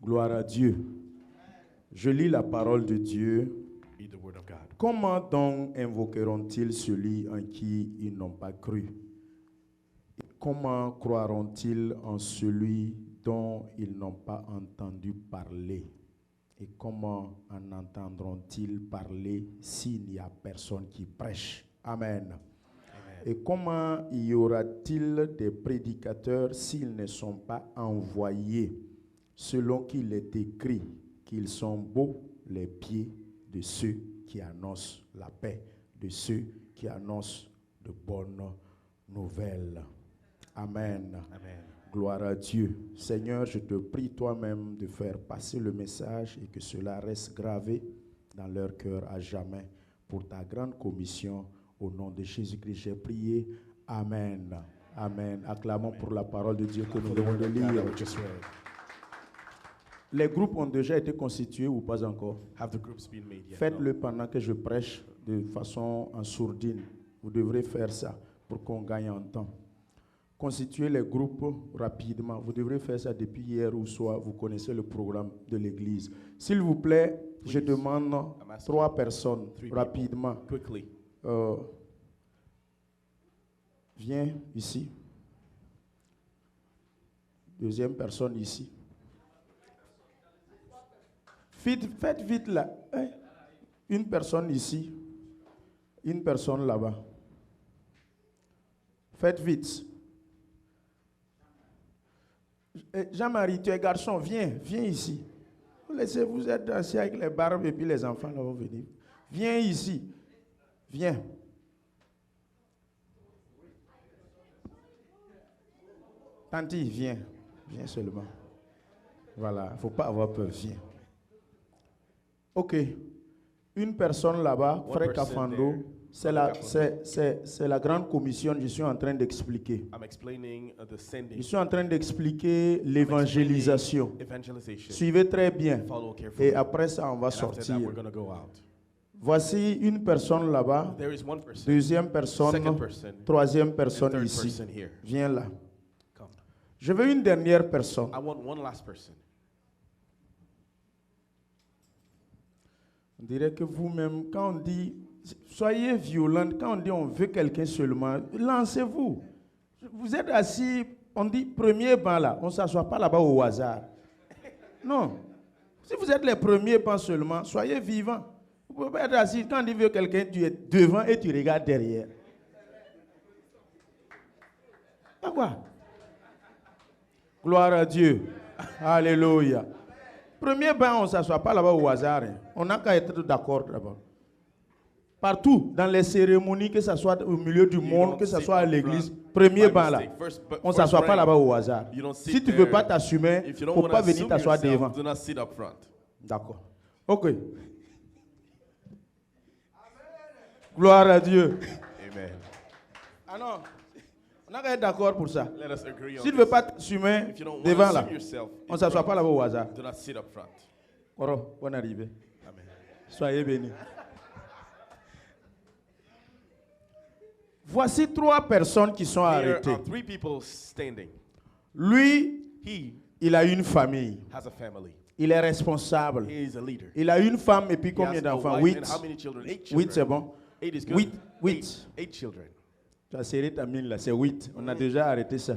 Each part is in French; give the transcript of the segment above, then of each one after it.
Gloire à Dieu. Je lis la parole de Dieu. Read the word of God. Comment donc invoqueront-ils celui en qui ils n'ont pas cru? Et comment croiront-ils en celui dont ils n'ont pas entendu parler? Et comment en entendront-ils parler s'il n'y a personne qui prêche? Amen. Et comment y aura-t-il des prédicateurs s'ils ne sont pas envoyés, selon qu'il est écrit qu'ils sont beaux les pieds de ceux qui annoncent la paix, de ceux qui annoncent de bonnes nouvelles. Amen. Amen. Gloire à Dieu. Seigneur, je te prie toi-même de faire passer le message et que cela reste gravé dans leur cœur à jamais pour ta grande commission. Au nom de Jésus-Christ, j'ai prié. Amen. Amen. Acclamons pour la parole de Dieu que nous venons de lire. Les groupes ont déjà été constitués ou pas encore? Have the groups been made yet? Faites-le pendant que je prêche de façon en sourdine. Vous devrez faire ça pour qu'on gagne en temps. Constituez les groupes rapidement. Vous devrez faire ça depuis hier ou soit vous connaissez le programme de l'église. S'il vous plaît, je demande 3 personnes rapidement. Quickly. Viens ici. Deuxième personne ici. Faites vite là. Hein? Une personne ici. Une personne là-bas. Faites vite. Jean-Marie, tu es garçon, viens ici. Laissez-vous être assis avec les barbes et puis les enfants là vont venir. Viens ici. Viens. Tanti, viens. Viens seulement. Voilà, il ne faut pas avoir peur, viens. Ok. Une personne là-bas, Frère Kafando, c'est la grande commission, je suis en train d'expliquer. Je suis en train d'expliquer l'évangélisation. Suivez très bien. Et après ça, on va sortir. Voici une personne là-bas, deuxième personne, troisième personne ici. Viens là. Je veux une dernière personne. On dirait que vous-même, quand on dit, soyez violente, quand on dit on veut quelqu'un seulement, lancez-vous. Vous êtes assis, on dit premier banc là, on ne s'assoit pas là-bas au hasard. Non. Si vous êtes les premiers bancs seulement, soyez vivants. Vous pouvez pas être assis, quand on dit veut quelqu'un, tu es devant et tu regardes derrière. Pourquoi? Gloire à Dieu. Alléluia. Premier bain, on ne s'assoit pas là-bas au hasard. Hein. On n'a qu'à être d'accord d'abord. Partout, dans les cérémonies, que ce soit au milieu du monde, que ce soit à l'église, premier bain là, on ne s'assoit pas là-bas au hasard. Si tu ne veux pas t'assumer, il ne faut pas venir t'asseoir devant. D'accord. Ok. Gloire à Dieu. Amen. Ah non. On n'a qu'à être d'accord pour ça. Si tu ne veux pas t'assumer devant là, on ne s'assoit pas là-bas au hasard. Oro, bonne arrivée. Amen. Soyez bénis. Voici 3 personnes qui sont arrêtées. Lui, il a une famille. Il est responsable. Il a une femme et puis combien d'enfants? 8. 8, c'est bon. 8. Tu as serré ta mine là, c'est 8. On a déjà arrêté ça.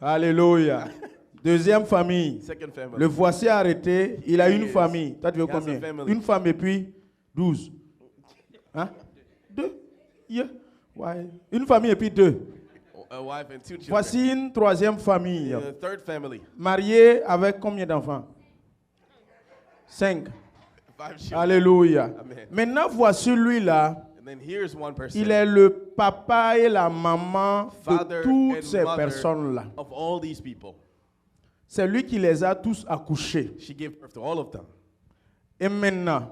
Alléluia. Deuxième famille. Le voici arrêté. Il a une famille. Toi, tu veux combien? Une femme et puis 12. Hein? 2. Yeah. Ouais. Une famille et puis 2. Voici une troisième famille. Mariée avec combien d'enfants? 5. Alléluia. Maintenant, voici lui-là. Il est le papa et la maman de toutes ces personnes-là. C'est lui qui les a tous accouchés. Et maintenant,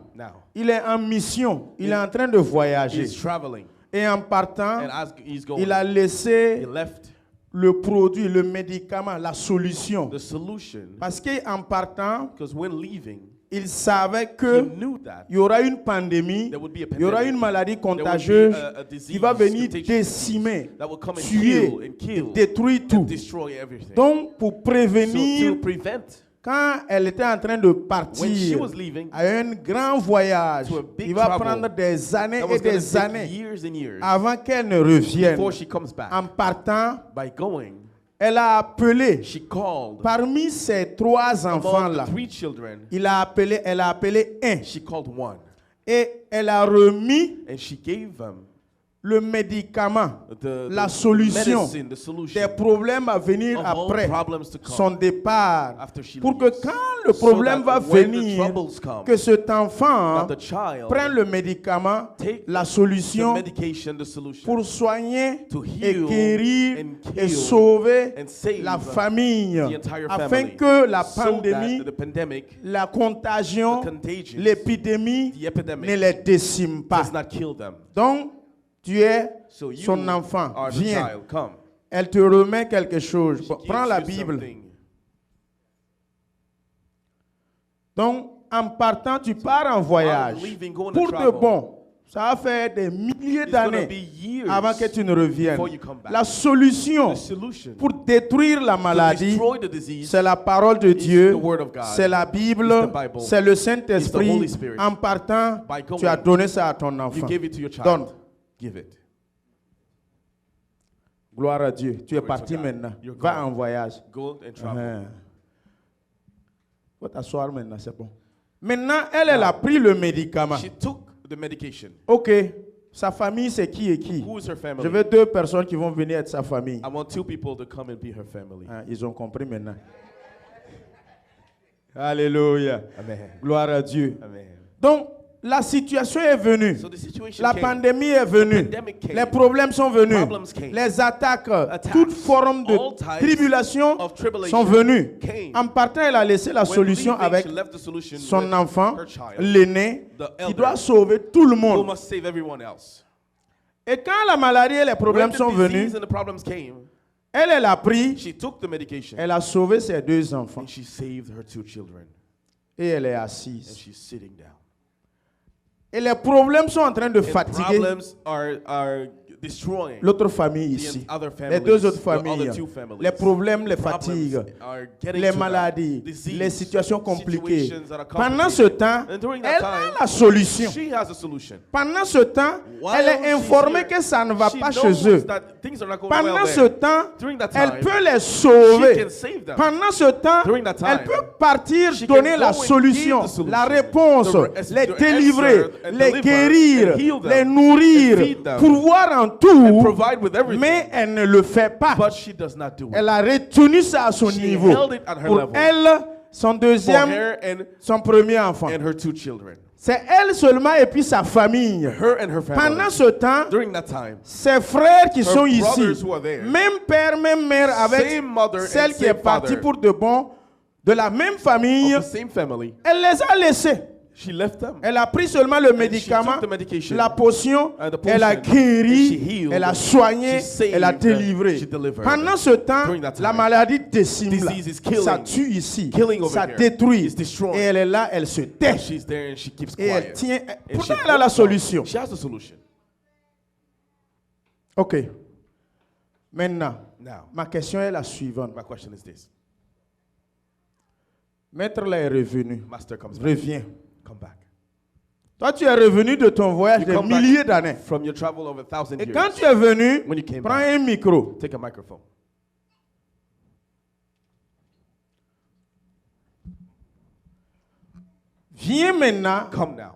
il est en mission. Il est en train de voyager. Et en partant, il a laissé le produit, le médicament, la solution. Parce qu'en partant, il savait qu'il y aura une pandémie, il y aura une maladie contagieuse qui va venir décimer, tuer, détruire tout. Donc, pour prévenir quand elle était en train de when she partir was leaving à un grand voyage, to a big il va travel prendre des années that et was going to des take années years and years avant qu'elle ne revienne. before she comes back. En partant, By going, elle a appelé, she called parmi ses 3 among enfants-là, the 3 children, elle a appelé un. she called one, Et elle a remis and she gave them le médicament, the la solution medicine, the des solution problèmes à venir of all après problems to come son départ. after she Pour que leaves. quand le So problème that va when the venir, troubles come, que cet enfant that the child prenne le médicament, take la the solution medication, the solution pour soigner to et heal guérir and et kill sauver and save la famille, the entire afin family, que la so pandémie, that the pandemic, la contagion, the contagion, l'épidémie the epidemic ne les décime pas. does not kill them. Donc, tu es So you son enfant. are the Viens. child. Come. Elle te remet quelque chose. She Prends gives la you Bible. something. Donc, en partant, tu pars en voyage. leaving, going to Pour de travel. bon. Ça va faire des milliers It's gonna d'années be years avant que tu ne reviennes. before you come back. La solution The solution pour détruire la to maladie, destroy the disease c'est la parole de Dieu, the word of God. c'est la Bible, It's the Bible. c'est le It's the Saint-Esprit. Holy Spirit. En partant, By going, tu as donné ça à ton you enfant. give it to your child. Donne. Give it. Gloire à Dieu. Tu es Glory parti to God. maintenant. You're Va gone. en voyage. Go and travel. Faut t'asseoir maintenant, c'est bon. Maintenant, elle a pris le médicament. She took the medication. Ok. Sa famille, c'est qui et qui? Who is her family? Je veux 2 personnes qui vont venir être sa famille. I want 2 people to come and be her family. Ah, ils ont compris maintenant. Alléluia. Amen. Gloire à Dieu. Amen. Donc, la situation est venue. So the situation La came. pandémie est venue. The pandemic came. Les problèmes sont venus. Problems came. Les attaques, Attacks, toute forme de all types tribulation of tribulation sont venues. came. En partant, elle a laissé la When solution leaving, avec she left the solution son with enfant, her child, l'aîné, the qui elder, doit sauver tout le who monde. must save everyone else. Et quand la maladie et les When problèmes the sont venus, disease and the problems came, elle a pris, she took the medication elle a sauvé ses 2 enfants. and she saved her 2 children. Et elle est And assise. she's sitting down. Et les problèmes sont en train de And fatiguer problems are destroying l'autre famille the ici. other Les families, 2 autres the familles. other 2 families. Les problèmes les Problems fatiguent. are getting Les to them. maladies, Disease, les situations compliquées. situations that are Pendant ce complicated. temps, And during that elle time, a la solution. she has a solution. Pendant ce temps, While elle est she's informée here, que ça ne va she pas knows chez eux. that things are not going Pendant well ce there. temps, During that elle time, peut les she sauver. can save them. Pendant ce temps, During that time, elle peut partir she can donner go la and solution, give the solution, la réponse, the les answer, délivrer, and les deliver, guérir, and heal them, les and nourrir, feed them, pourvoir en and tout, provide with everything. mais elle ne le fait pas. But she does not do it. Elle a retenu ça à son She niveau. held it at her Pour level. elle, son For deuxième, her and son premier enfant. her 2 children. C'est elle seulement et puis sa famille. Her and her family. Pendant ce temps, During that time, ses frères qui her sont ici, brothers who are there, même père, même mère, avec same mother celle and qui est same partie father, pour de bon, de la même famille, of the same family, elle les a laissés. she left them. Elle a pris seulement le médicament, took the medication, la potion, and the elle a potion, and she guéri, healed, elle a soigné, she saved, elle a délivré. she delivered. Pendant ce temps, During that time, la maladie décime là. disease is killing, Ça tue ici, killing over ça here, détruit. it's destroying. Et elle est là, elle se tait. And she's there and she keeps Et elle quiet. tient. And Pourtant, she elle a la holds on. solution. She has the solution. Ok. Maintenant, Now, ma question est la suivante. my question is this. Maître là est revenu. Master comes back. Reviens. Come back. Toi, tu es revenu de ton voyage You de come back milliers d'années. from your travel of 1,000 Et years. quand tu es venu, When you came prends back, un micro. take a microphone. Viens maintenant, Come now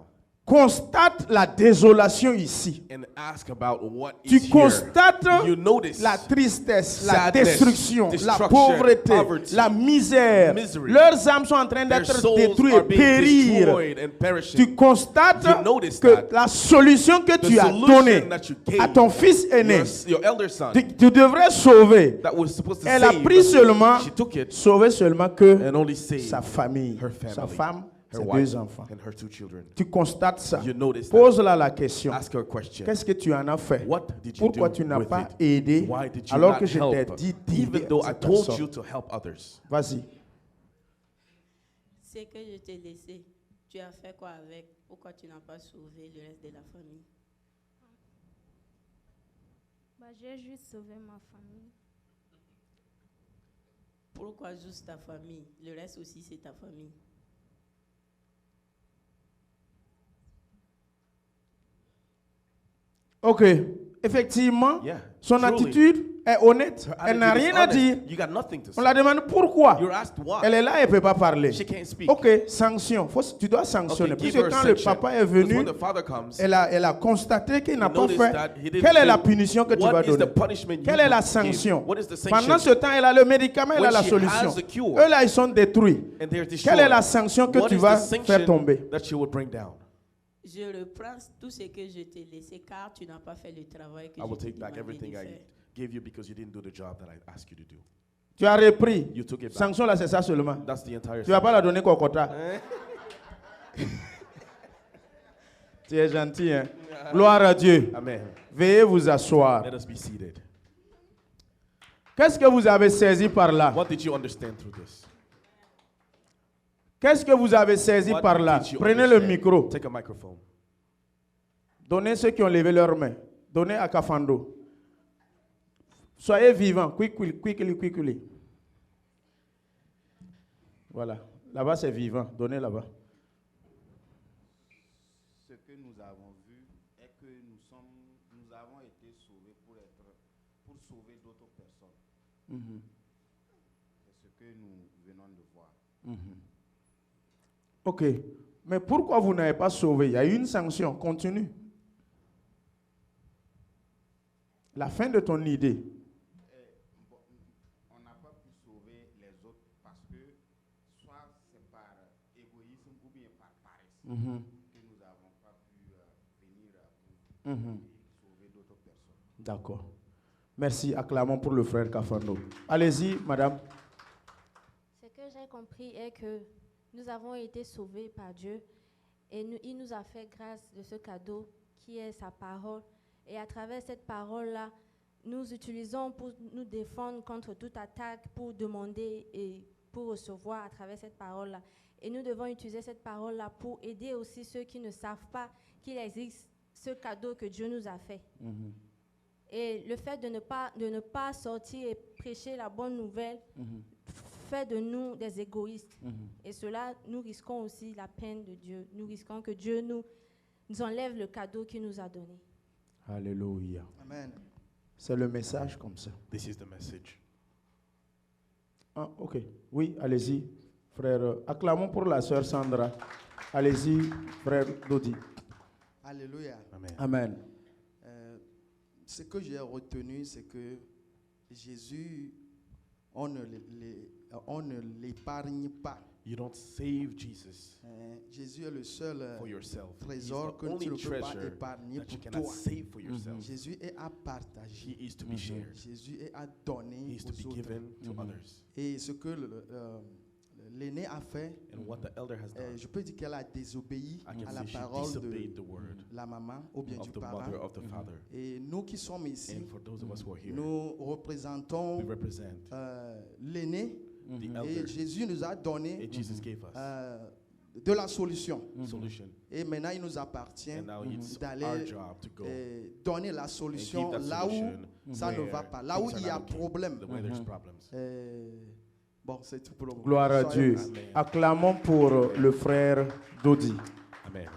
constate la désolation ici. and ask about what is Tu here. constates You notice la tristesse, la sadness, destruction, la destruction, pauvreté, poverty, la misère. misery. Leurs âmes sont en train their d'être souls détruites are et being périr. destroyed and perishing. Tu constates You notice que that la solution que the tu as solution donnée that you gave à ton fils aîné, your elder son tu devrais sauver. that was supposed to Elle a save, pris seulement, she took it sauver seulement que and only saved sa famille, her family, sa femme, her ses wife, 2 enfants. and her 2 children. Tu constates ça. You notice that. Pose-la la question. Ask her a question. Qu'est-ce que tu en as fait? What did you Pourquoi do tu n'as with pas it? aidé Why did you alors not que je t'ai help? dit Even d'aider though I cette told personne? you to help others. Vas-y. C'est que je t'ai laissé. Tu as fait quoi avec? Pourquoi tu n'as pas sauvé le reste de la famille? J'ai juste sauvé ma famille. Pourquoi juste ta famille? Le reste aussi, c'est ta famille. Ok. Effectivement, Yeah, son truly. attitude est honnête. Her Elle n'a attitude is rien à honest. dire. You got nothing to On say. la demande pourquoi. You're asked why. Elle est là, elle ne peut pas parler. She can't speak. Ok, sanction. Tu dois sanctionner. Okay, Parce give que her quand le sanction. papa est Because venu, when the father comes, elle a constaté qu'il n'a he pas noticed fait. that he didn't Quelle est la do- punition que tu what vas is the donner? punishment you Quelle est la would give? sanction? What is the sanction? Pendant ce temps, elle a le médicament, elle When a la she solution. has the cure. Eux là, ils sont détruits. And they're Quelle destroyed. est la sanction que What tu is vas the sanction faire tomber? that she would bring down? Je reprends tout ce que je t'ai laissé car tu n'as pas fait le travail que I je will t'ai take back demandé everything de I faire. gave you because you didn't do the job that I asked you to do. Tu as repris. You took it back. Sanction là, c'est ça seulement. That's the entire Tu vas pas la donner Kokota. Eh? Tu es gentil, hein? Gloire à Dieu. Amen. Veuillez vous asseoir. Let us be seated. Qu'est-ce que vous avez saisi par là? What did you understand through this? Qu'est-ce que vous avez saisi What par là? did you Prenez le understand? micro. Take a microphone. Donnez ceux qui ont levé leurs mains. Donnez à Kafando. Soyez vivants. Quickly. Voilà. Là-bas, c'est vivant. Donnez là-bas. Ce que nous avons vu est que nous avons été sauvés pour sauver d'autres personnes. C'est ce que nous venons de voir. Ok. Mais pourquoi vous n'avez pas sauvé? Il y a eu une sanction. Continue. La fin de ton idée. On n'a pas pu sauver les autres parce que soit c'est par égoïsme ou bien par paresse que nous n'avons pas pu venir pour sauver d'autres personnes. D'accord. Merci. Acclamons pour le frère Kafando. Allez-y, madame. Ce que j'ai compris est que nous avons été sauvés par Dieu et il nous a fait grâce de ce cadeau qui est sa parole. Et à travers cette parole-là, nous utilisons pour nous défendre contre toute attaque, pour demander et pour recevoir à travers cette parole-là. Et nous devons utiliser cette parole-là pour aider aussi ceux qui ne savent pas qu'il existe ce cadeau que Dieu nous a fait. Et le fait de ne pas sortir et prêcher la bonne nouvelle fait de nous des égoïstes. Et cela, nous risquons aussi la peine de Dieu. Nous risquons que Dieu nous enlève le cadeau qu'il nous a donné. Alléluia. Amen. C'est le message comme ça. This is the message. Ah, ok. Oui, allez-y, frère. Acclamons pour la sœur Sandra. Allez-y, frère Dodi. Alléluia. Amen. Amen. Ce que j'ai retenu, c'est que Jésus, on ne l'épargne pas. You don't save Jesus Jésus est le seul for yourself. He's trésor the que tu only ne peux pas treasure épargner that you pour cannot toi. save for yourself. Jésus est à partager. He is to be shared. Jésus est à He donner is to be aux autres. given to others. Et ce que l'aîné a fait, And what the elder has done, je peux dire qu'elle a désobéi I can à la say she parole disobeyed de the word la maman ou bien of du the parent. mother of the father. Et nous qui sommes ici, And for those of us who are here, nous représentons we represent l'aîné the et elder, Jésus nous a donné and Jesus gave us de la solution. solution. Et maintenant, il nous appartient And now it's our d'aller job to go donner la and solution give that là où solution ça ne where va pas, là où things il y are a not okay, problème. the way there's problems. Bon, c'est tout pour le moment. Gloire à Soyez Dieu. merci. Amen. Acclamons pour le frère Dodi. Amen.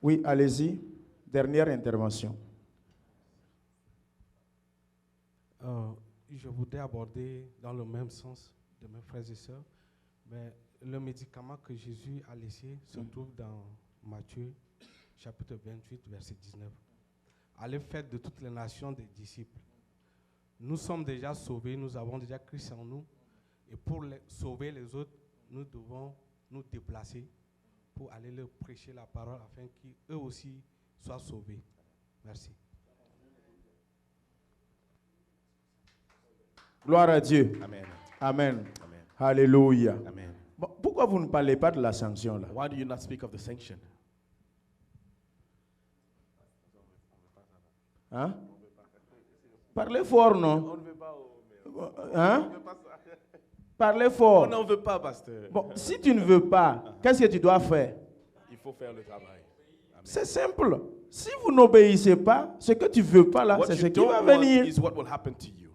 Oui, allez-y. Dernière intervention. Je voudrais aborder dans le même sens de mes frères et sœurs, mais le médicament que Jésus a laissé se trouve dans Matthieu, chapitre 28, verset 19. Allez faire de toutes les nations des disciples. Nous sommes déjà sauvés, nous avons déjà Christ en nous, et pour sauver les autres, nous devons nous déplacer pour aller leur prêcher la parole afin qu'eux aussi soient sauvés. Merci. Gloire à Dieu. Amen. Amen. Amen. Alléluia. Amen. Bon, pourquoi vous ne parlez pas de la sanction là? Why do you not speak of the sanction? Hein? Parlez fort, non? Hein? Parlez fort. On n'en veut pas, pasteur. Bon, si tu ne veux pas, qu'est-ce que tu dois faire? Il faut faire le travail. Amen. C'est simple. Si vous n'obéissez pas, ce que tu ne veux pas là, What c'est ce you qui va don't want venir. is what will happen to you.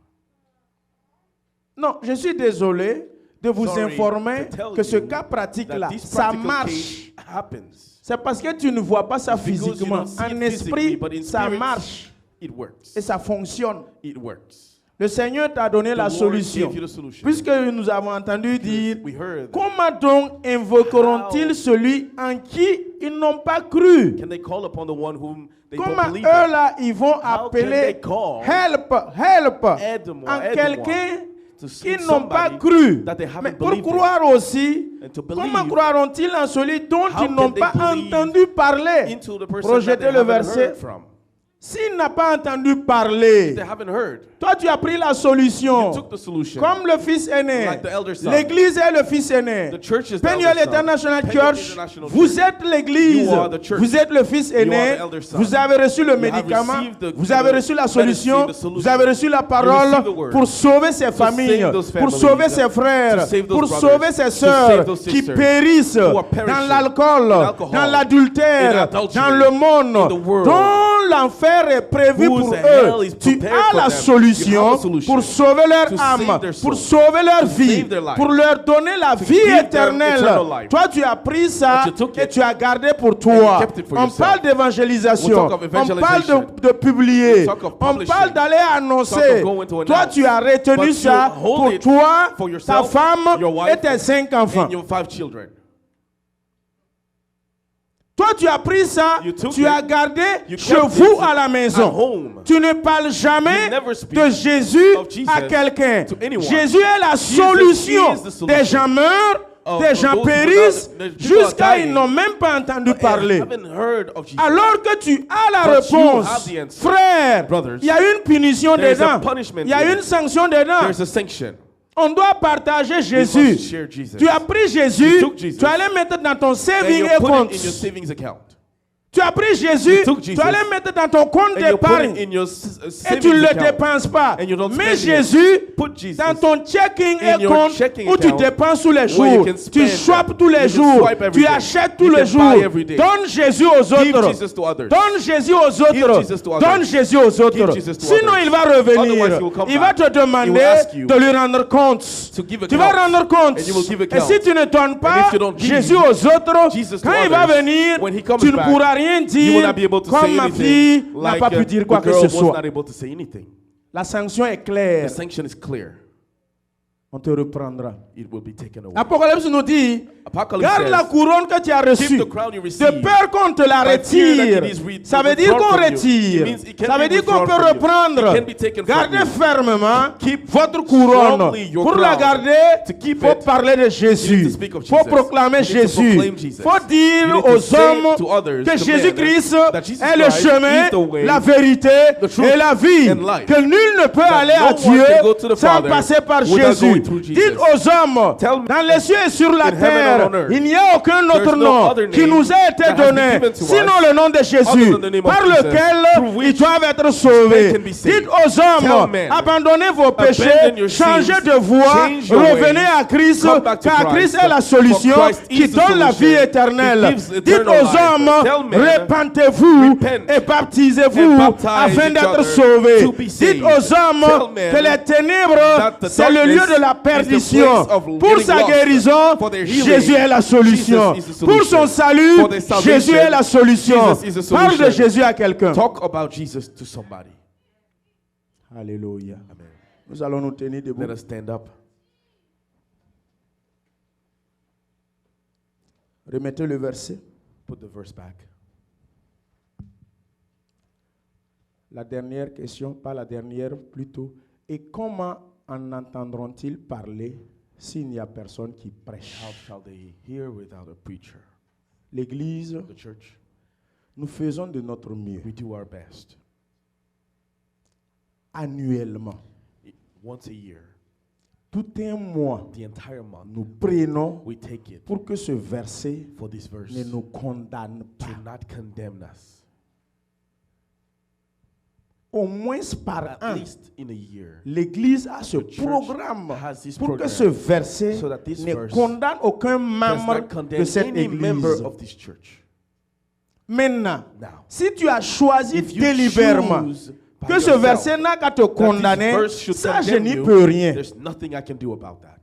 Non, je suis désolé. de vous sorry informer to tell que ce you cas pratique-là, that this ça practical marche. case happens. C'est parce que tu ne vois pas ça It's because you physiquement. don't see En it physically, esprit, but in ça spirit, marche It works. et ça fonctionne. It works. Le Seigneur t'a donné la The Lord solution. gave you the solution. Puisque nous avons entendu dire, We heard that. comment donc invoqueront-ils celui en qui ils n'ont pas cru? Can they call upon the one whom they Comment don't believe eux in? là, ils vont How can appeler they call? help Aide-moi, en aide-moi quelqu'un to see qu'ils n'ont pas somebody cru? that they haven't Mais pour believed in. croire aussi, And to comment believe, croiront-ils en celui dont how ils n'ont can they pas believe entendu parler? into the person that Projetez they le haven't verset. heard from? S'il n'a pas entendu parler, They haven't heard. toi tu as pris la solution. You took the solution. Comme le fils aîné. Like the elder son. L'église est le fils aîné. The church is the Peniel elder son. International Peniel Church, International vous Church. êtes l'église. You are the church. Vous êtes le fils You are aîné. the elder son. Vous avez reçu le You have médicament. received the- Vous avez reçu la solution. the solution. Vous avez reçu la You parole received the word. pour sauver ses familles, save those pour families, sauver ses to frères, save those pour brothers, sauver ses to sœurs save those qui sisters périssent who are dans perishing l'alcool, in alcohol, dans l'adultère, in adultery, dans le monde, in the world, dont l'enfer est prévu whose pour hell eux. is Tu prepared as for la them. solution You have a solution pour sauver leur to âme, save their soul, pour sauver leur to vie, save their life, pour leur donner la vie give them éternelle. eternal life. Toi, tu as pris ça But you took et it tu as gardé pour and toi. you kept it for On yourself. parle d'évangélisation. We'll talk of On parle evangelization. de publier. We'll talk of On publishing. parle d'aller annoncer. Talk of going to Toi, announce. tu as retenu But you ça hold pour it toi, for ta yourself, femme your wife, et tes 5 enfants. And your 5 children. Toi, tu as pris ça, You took tu it, as gardé you chez kept vous it à la at maison. home. Tu ne parles jamais You never speak de Jésus of Jesus à quelqu'un. to anyone. Jésus est la Jesus solution. is the solution. Des gens meurent, Of des gens those périssent, without- the people are jusqu'à ils dying. n'ont même pas entendu parler. I haven't heard of Jesus. Alors que tu as la But you réponse, have the answer. frère, Brothers, il y a une punition there is a dedans. punishment Il y a there. une sanction dedans. There's a sanction. On doit partager We must Jésus. share Jesus. Tu as pris Jésus, You took Jesus. tu allais mettre dans ton And saving you put account. it in your savings account. Tu as pris Jésus, You took Jesus. tu allais mettre dans ton compte And you put d'épargne. it in your Et savings tu ne le account. dépenses pas. And you don't Mais spend it. Jésus, Put Jesus dans ton checking in your account, checking où tu account, dépenses tous les where jours, you can tu spend. swaps tous You les can jours, swipe every tu day. achètes tous You les can jours. buy every day. Donne Jésus aux Give autres. Jesus to others. Donne Jésus aux Jesus autres. to others. Donne Jésus aux autres. Give Jesus to Sinon, others. il va Otherwise, revenir. he will come Il va back. te He will demander ask you de lui rendre compte. to give Tu vas account. rendre compte. And you will give Et account. si tu ne donnes pas if you don't give Jésus aux autres, Jesus to quand il va others, venir, when he comes tu ne back, pourras rien You will dire not be able to comme say ma anything. fille n'a Like pas pu dire quoi the que girl ce was soit. not able to say anything. La sanction est The claire. sanction is clear. On te reprendra. It will be taken away. Apocalypse nous dit, Apocalypse garde says, la couronne que tu as keep reçue. the crown you De received. peur qu'on te la By fear that retire. it is Ça veut dire withdrawn qu'on from you. retire. It means it can Ça be veut dire qu'on withdrawn peut from you. reprendre. It can be taken from Gardez you. fermement Keep votre couronne. strongly your Pour la crown. garder, To il keep faut it, parler de you need Jésus. to speak of Il faut Jesus. proclamer You need to Jésus. proclaim Il Jesus. faut dire You need to aux say hommes to others, que to Jésus-Christ men, that Jesus est le Christ chemin, is the way, la vérité the truth, et la vie. and life. Que nul ne peut That aller no à one Dieu can go to the sans Father passer par without Jésus. going through Jesus. Dites aux hommes, Tell me, dans les cieux et sur la in heaven terre, and on earth, il n'y a aucun autre there's no nom other qui name nous a été that has been donné, given to sinon us le nom de Jésus, other than the name of par Jesus, lequel through which ils doivent être sauvés. they can be saved. Dites aux Tell hommes, men, abandonnez vos péchés, abandon your changez sins, de voie, change your revenez ways, à Christ, come back to car Christ, Christ est la solution for Christ qui is the donne la vie solution. éternelle. He gives Dites eternal aux life. hommes, Tell men, repentez-vous repent et baptisez-vous and baptize afin each d'être other sauvés. to be Dites saved. aux hommes Tell men que les ténèbres, that the c'est le lieu darkness de la is the perdition. place of Pour getting sa lost. guérison, For their healing, Jésus est la solution. Jesus is the Pour son solution. salut, For their salvation, Jésus est la solution. Jesus is the Parle de solution. Jésus à quelqu'un. Talk about Jesus to somebody. Alléluia. Amen. Nous allons nous tenir debout. Let us stand up. Remettez le verset. Put the verse back. La dernière question, pas la dernière plutôt. Et comment en entendront-ils parler s'il n'y a personne qui prêche? How shall they hear without a preacher? L'Église, The church, nous faisons de notre mieux we do our best. annuellement. Once a year, Tout un mois, the entire month, nous prenons we take it pour que ce verset for this verse ne nous condamne to pas. not condemn us. Au moins par At an, least in a year, l'Église a ce the church programme has this pour que program ce verset so that this ne verse condamne aucun does membre not de condemn cette any member Église. of this church. Maintenant, Now, si tu as choisi if you délibérément choose by que ce yourself verset n'a qu'à te that this condamner, verse should ça je condemn n'y you, peux rien. there's nothing I can do about that.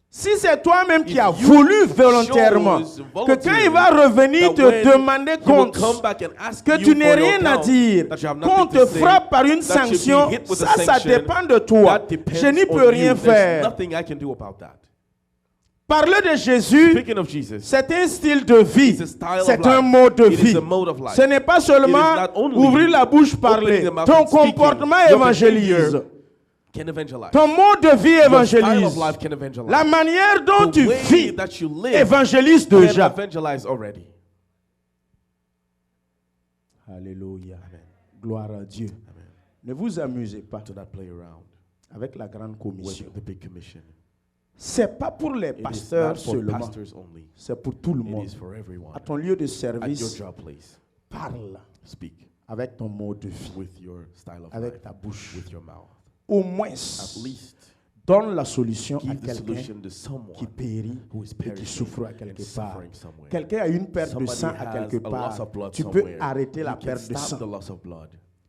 Si c'est toi-même qui as voulu volontairement que quand il va revenir te demander compte, que tu n'aies rien à dire, qu'on te frappe par une sanction, ça dépend de toi. Je n'y peux rien faire. Parler de Jésus, c'est un style de vie, c'est un mode de vie. Ce n'est pas seulement ouvrir la bouche, parler. Ton comportement évangélise. Ton mode de vie évangélise. La manière dont tu vis évangélise déjà. Alléluia. Gloire à Dieu. Ne vous amusez pas avec la grande commission. C'est pas pour les pasteurs seulement. C'est pour tout le monde. À ton lieu de service, parle avec ton mode de vie, avec ta bouche. Au moins, donne la solution à quelqu'un qui périt et qui souffre à quelque part. Quelqu'un a une perte de sang à quelque part. Tu peux arrêter la perte de sang.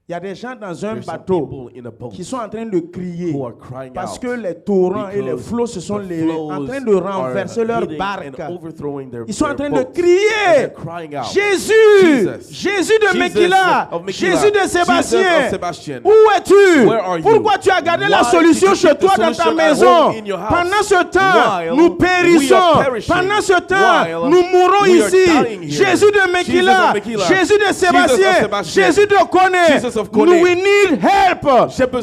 Il y a des gens dans un bateau qui sont en train de crier parce que les torrents et les flots se sont levés, en train de renverser leur barque. Ils sont en train de crier, Jésus, Jésus de Mekila, Jésus de Sébastien, où es-tu? Pourquoi tu as gardé la solution chez toi dans ta maison? Pendant ce temps, nous périssons. Pendant ce temps, nous mourons ici. Jésus de Mekila, Jésus de Sébastien, Jésus de Koné. We need help.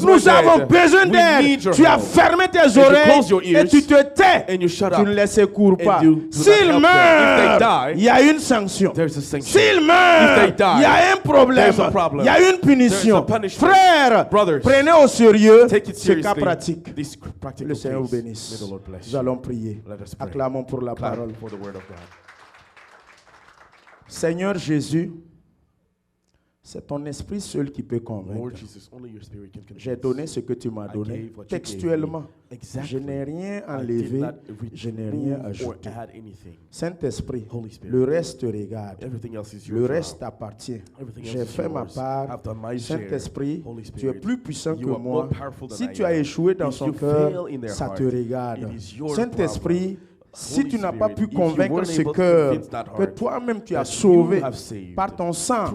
Nous avons besoin d'aide. Tu as fermé tes oreilles et tu te tais. Tu ne laisses cours pas. S'il meurt, il y a une sanction. S'il meurt, il y a un problème. Il y a une punition. Frères, prenez au sérieux ce cas pratique. Le Seigneur vous bénisse. Nous allons prier. Acclamons pour la parole. Seigneur Jésus, c'est ton esprit seul qui peut convaincre. J'ai donné ce que tu m'as donné textuellement. Je n'ai rien enlevé, je n'ai rien ajouté. Saint-Esprit, le reste te regarde. Le reste t'appartient. J'ai fait ma part. Saint-Esprit, tu es plus puissant que moi. Si tu as échoué dans son cœur, ça te regarde. Saint-Esprit, si tu n'as pas pu convaincre ce cœur que toi-même tu as sauvé par ton sang,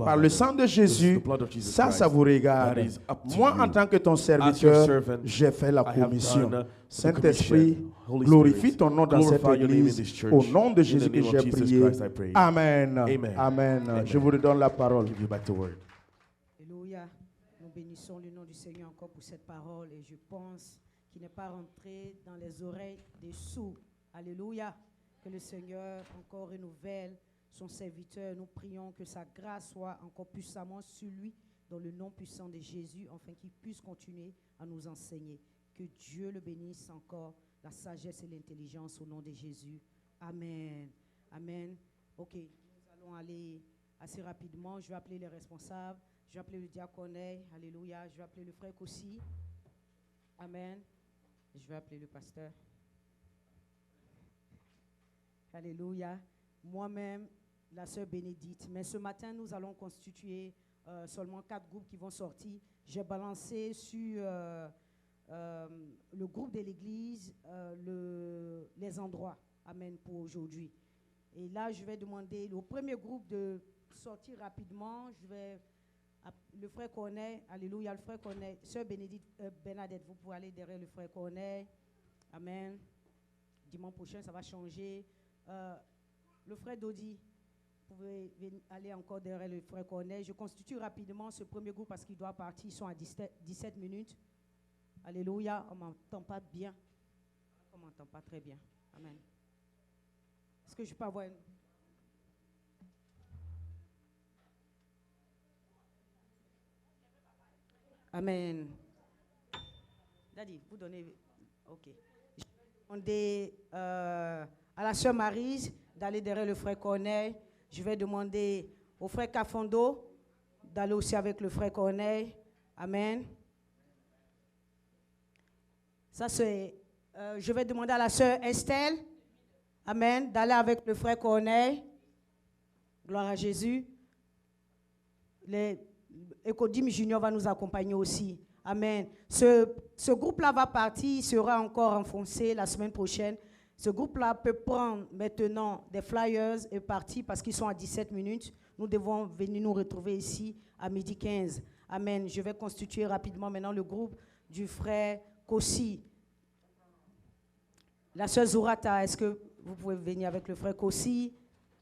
par le sang de Jésus, ça vous regarde. Moi, en tant que ton serviteur, j'ai fait la commission. Saint-Esprit, glorifie ton nom dans cette église. Au nom de Jésus que j'ai prié. Amen. Amen. Je vous redonne la parole. Alléluia. Nous bénissons le nom du Seigneur encore pour cette parole et je pense qu'il n'est pas rentré dans les oreilles des sourds. Alléluia. Que le Seigneur encore renouvelle son serviteur. Nous prions que sa grâce soit encore puissamment sur lui dans le nom puissant de Jésus, afin qu'il puisse continuer à nous enseigner. Que Dieu le bénisse encore, la sagesse et l'intelligence au nom de Jésus. Amen. Amen. Ok, nous allons aller assez rapidement. Je vais appeler les responsables. Je vais appeler le diaconet. Alléluia. Je vais appeler le frère aussi. Amen. Je vais appeler le pasteur. Alléluia. Moi-même, la sœur Bénédicte. Mais ce matin, nous allons constituer seulement 4 groupes qui vont sortir. J'ai balancé sur le groupe de l'église les endroits. Amen, pour aujourd'hui. Et là, je vais demander au premier groupe de sortir rapidement. Le frère Corneille, alléluia, le frère Corneille. Sœur Bernadette, vous pouvez aller derrière le frère Corneille. Amen. Dimanche prochain, ça va changer. Le frère Dodi, vous pouvez aller encore derrière le frère Corneille. Je constitue rapidement ce premier groupe parce qu'il doit partir. Ils sont à 17 minutes. Alléluia. On ne m'entend pas bien. On ne m'entend pas très bien. Amen. Est-ce que je peux avoir une... Amen. Daddy, vous donnez... OK. Je vais demander à la sœur Maryse d'aller derrière le frère Corneille. Je vais demander au frère Kafondo d'aller aussi avec le frère Corneille. Amen. Ça c'est... je vais demander à la sœur Estelle, amen, d'aller avec le frère Corneille. Gloire à Jésus. Ecodim Junior va nous accompagner aussi. Amen. Ce groupe-là va partir, il sera encore enfoncé la semaine prochaine. Ce groupe-là peut prendre maintenant des flyers et partir parce qu'ils sont à 17 minutes. Nous devons venir nous retrouver ici à 12h15. Amen. Je vais constituer rapidement maintenant le groupe du frère Kossi. La sœur Zourata, est-ce que vous pouvez venir avec le frère Kossi?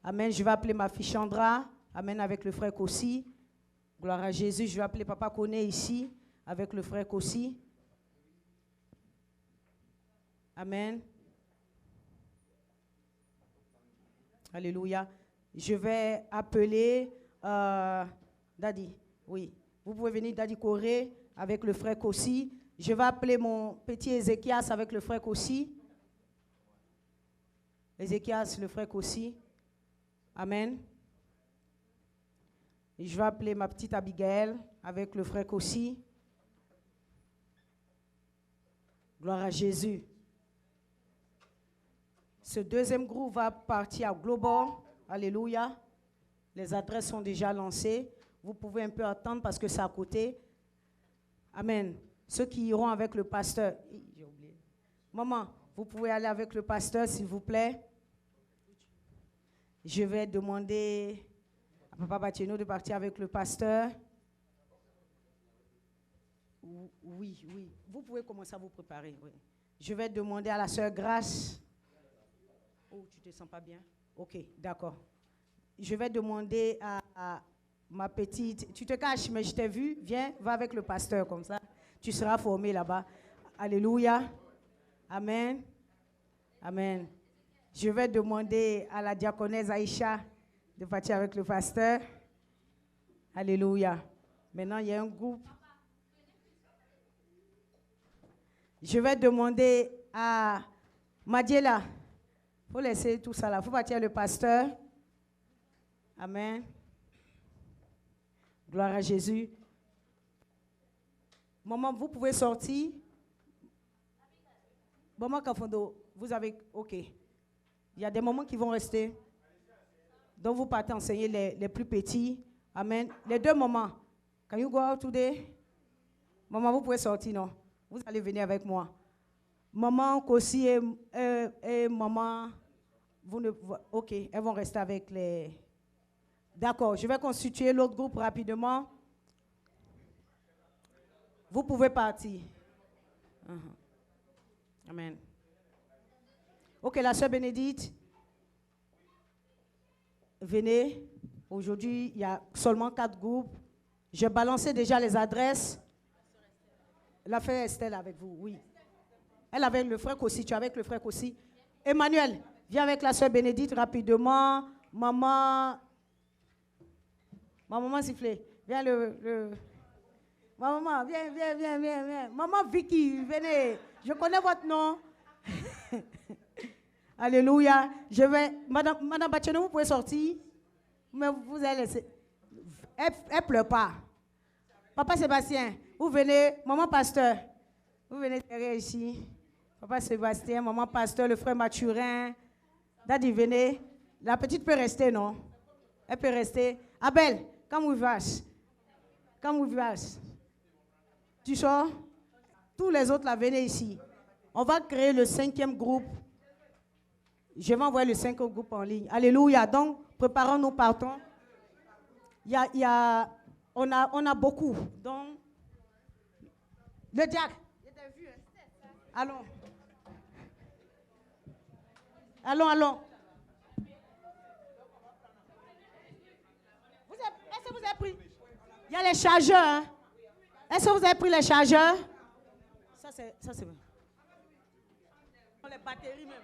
Amen. Je vais appeler ma fille Chandra. Amen, avec le frère Kossi. Gloire à Jésus. Je vais appeler Papa Koné ici avec le frère Kossi. Amen. Alléluia. Je vais appeler Daddy. Oui. Vous pouvez venir Daddy Corée avec le frère Kossi. Je vais appeler mon petit Ézéchias avec le frère Kossi. Ézéchias, le frère Kossi. Amen. Et je vais appeler ma petite Abigail avec le frère Kossi. Gloire à Jésus. Ce deuxième groupe va partir à Global. Alléluia. Les adresses sont déjà lancées. Vous pouvez un peu attendre parce que c'est à côté. Amen. Ceux qui iront avec le pasteur. J'ai oublié. Maman, vous pouvez aller avec le pasteur, s'il vous plaît. Je vais demander à Papa Batieno de partir avec le pasteur. Oui. Vous pouvez commencer à vous préparer. Oui. Je vais demander à la sœur Grâce. Oh, tu ne te sens pas bien? Ok, d'accord. Je vais demander à ma petite... Tu te caches, mais je t'ai vu. Viens, va avec le pasteur comme ça. Tu seras formé là-bas. Alléluia. Amen. Amen. Je vais demander à la diaconesse Aïcha de partir avec le pasteur. Alléluia. Maintenant, il y a un groupe. Je vais demander à Madiela. Il faut laisser tout ça là. Il faut partir le pasteur. Amen. Gloire à Jésus. Maman, vous pouvez sortir. Maman Kafondo, vous avez... OK. Il y a des moments qui vont rester. Donc, vous partez enseigner les plus petits. Amen. Les deux moments. Can you go out today? Maman, vous pouvez sortir, non? Vous allez venir avec moi. Maman, Kossi et maman, vous ne... OK, elles vont rester avec les... D'accord, je vais constituer l'autre groupe rapidement. Vous pouvez partir. Amen. OK, la sœur Bénédicte, venez. Aujourd'hui, il y a seulement 4 groupes. J'ai balancé déjà les adresses. La frère Estelle avec vous, oui. Elle avait le frère Kossi, tu es avec le frère Kossi. Emmanuel, viens avec la sœur Bénédicte rapidement. Maman, ma maman sifflée. Viens Ma maman, viens. Maman Vicky, venez. Je connais votre nom. Alléluia. Je vais... Madame Batieno, vous pouvez sortir. Mais vous allez laisser... Elle pleure pas. Papa Sébastien, vous venez. Maman Pasteur, vous venez derrière ici. Papa Sébastien, maman Pasteur, le frère Mathurin. Daddy, venez. La petite peut rester, non? Elle peut rester. Abel, come with us. Come with us. Tu sors? Tous les autres, là, venez ici. On va créer le 5e groupe. Je vais envoyer le 5e groupe en ligne. Alléluia. Donc, préparons-nous, partons. On a beaucoup. Donc, le diacre. Allons. Est-ce que vous avez pris? Il y a les chargeurs. Hein? Est-ce que vous avez pris les chargeurs? Ça, c'est bon. Les batteries même.